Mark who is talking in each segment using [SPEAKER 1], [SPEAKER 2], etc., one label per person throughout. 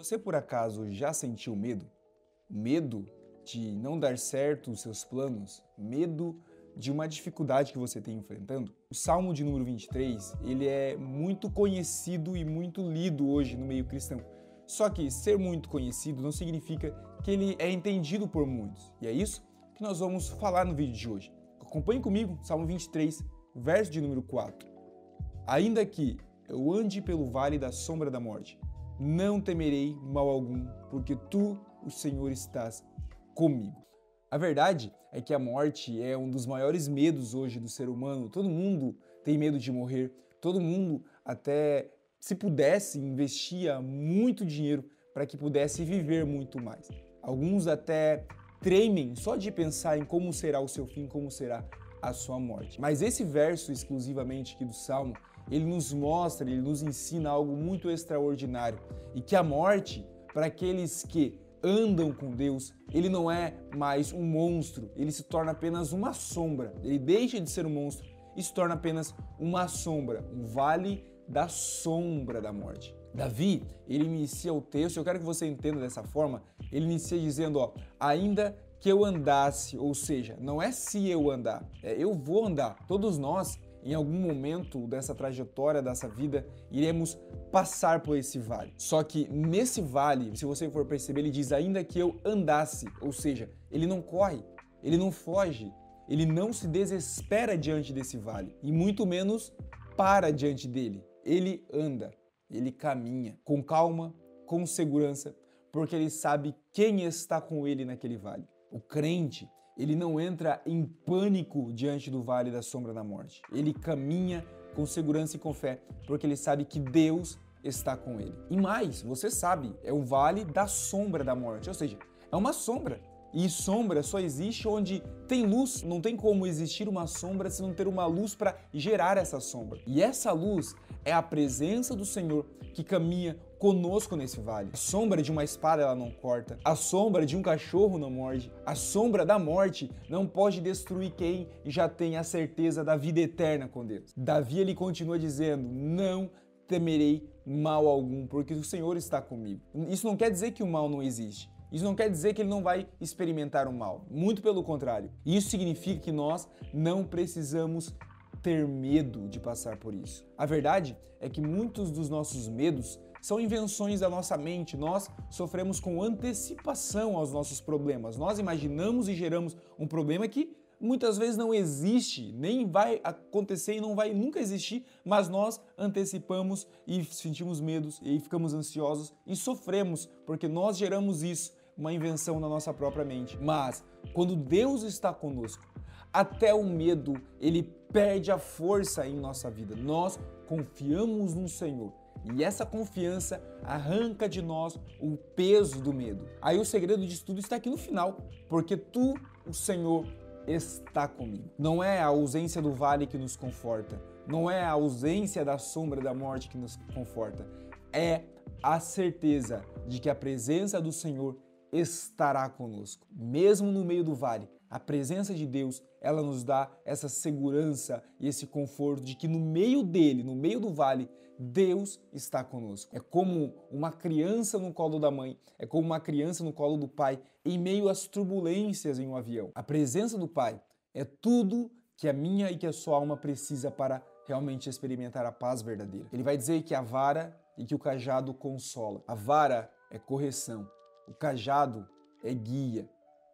[SPEAKER 1] Você por acaso já sentiu medo? Medo de não dar certo os seus planos? Medo de uma dificuldade que você tem enfrentando? O Salmo de número 23, ele é muito conhecido e muito lido hoje no meio cristão. Só que ser muito conhecido não significa que ele é entendido por muitos. E é isso que nós vamos falar no vídeo de hoje. Acompanhe comigo, Salmo 23, verso de número 4. Ainda que eu ande pelo vale da sombra da morte, não temerei mal algum, porque tu, o Senhor, estás comigo. A verdade é que a morte é um dos maiores medos hoje do ser humano. Todo mundo tem medo de morrer, todo mundo, até se pudesse, investia muito dinheiro para que pudesse viver muito mais. Alguns até tremem só de pensar em como será o seu fim, como será a sua morte. Mas esse verso exclusivamente aqui do Salmo, ele nos mostra, ele nos ensina algo muito extraordinário. E que a morte, para aqueles que andam com Deus, ele não é mais um monstro, ele se torna apenas uma sombra. Ele deixa de ser um monstro e se torna apenas uma sombra, um vale da sombra da morte. Davi, ele inicia o texto, eu quero que você entenda dessa forma, ele inicia dizendo, ainda que eu andasse, ou seja, não é se eu andar, é eu vou andar. Todos nós, em algum momento dessa trajetória, dessa vida, iremos passar por esse vale. Só que nesse vale, se você for perceber, ele diz ainda que eu andasse, ou seja, ele não corre, ele não foge, ele não se desespera diante desse vale e muito menos para diante dele. Ele anda, ele caminha com calma, com segurança, porque ele sabe quem está com ele naquele vale. O crente, ele não entra em pânico diante do vale da sombra da morte. Ele caminha com segurança e com fé, porque ele sabe que Deus está com ele. E mais, você sabe, é o vale da sombra da morte, ou seja, é uma sombra. E sombra só existe onde tem luz. Não tem como existir uma sombra se não ter uma luz para gerar essa sombra. E essa luz é a presença do Senhor que caminha conosco nesse vale. A sombra de uma espada ela não corta, a sombra de um cachorro não morde, a sombra da morte não pode destruir quem já tem a certeza da vida eterna com Deus. Davi ele continua dizendo, não temerei mal algum, porque o Senhor está comigo. Isso não quer dizer que o mal não existe. Isso não quer dizer que ele não vai experimentar o mal, muito pelo contrário. Isso significa que nós não precisamos ter medo de passar por isso. A verdade é que muitos dos nossos medos são invenções da nossa mente. Nós sofremos com antecipação aos nossos problemas. Nós imaginamos e geramos um problema que muitas vezes não existe, nem vai acontecer e não vai nunca existir, mas nós antecipamos e sentimos medos e ficamos ansiosos e sofremos porque nós geramos isso, uma invenção na nossa própria mente. Mas quando Deus está conosco, até o medo, ele perde a força em nossa vida. Nós confiamos no Senhor. E essa confiança arranca de nós o peso do medo. Aí o segredo disso tudo está aqui no final, porque tu, o Senhor, está comigo. Não é a ausência do vale que nos conforta, não é a ausência da sombra da morte que nos conforta, é a certeza de que a presença do Senhor estará conosco. Mesmo no meio do vale, a presença de Deus, ela nos dá essa segurança e esse conforto de que no meio dele, no meio do vale, Deus está conosco. É como uma criança no colo da mãe, é como uma criança no colo do pai, em meio às turbulências em um avião. A presença do Pai é tudo que a minha e que a sua alma precisa para realmente experimentar a paz verdadeira. Ele vai dizer que a vara e que o cajado consola. A vara é correção, o cajado é guia.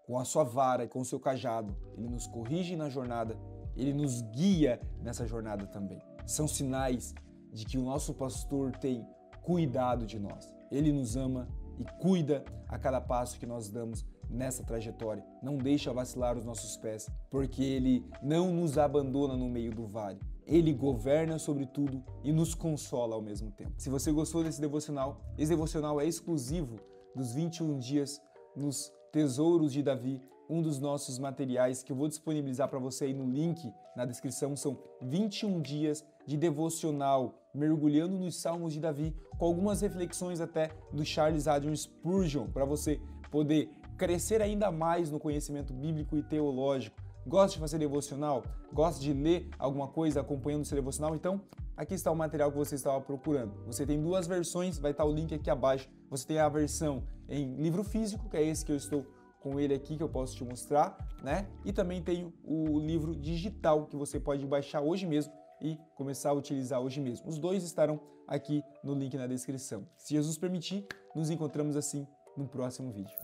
[SPEAKER 1] Com a sua vara e com o seu cajado, ele nos corrige na jornada, ele nos guia nessa jornada também. São sinais de que o nosso pastor tem cuidado de nós. Ele nos ama e cuida a cada passo que nós damos nessa trajetória. Não deixa vacilar os nossos pés, porque ele não nos abandona no meio do vale. Ele governa sobre tudo e nos consola ao mesmo tempo. Se você gostou desse devocional, esse devocional é exclusivo dos 21 dias nos Tesouros de Davi, um dos nossos materiais que eu vou disponibilizar para você aí no link na descrição. São 21 dias de devocional, mergulhando nos Salmos de Davi, com algumas reflexões até do Charles Haddon Spurgeon, para você poder crescer ainda mais no conhecimento bíblico e teológico, Gosta de fazer devocional? Gosta de ler alguma coisa acompanhando o seu devocional? Então, aqui está o material que você estava procurando. Você tem duas versões, vai estar o link aqui abaixo. Você tem a versão em livro físico, que é esse que eu estou com ele aqui, que eu posso te mostrar, né? E também tem o livro digital, que você pode baixar hoje mesmo e começar a utilizar hoje mesmo. Os dois estarão aqui no link na descrição. Se Jesus permitir, nos encontramos assim no próximo vídeo.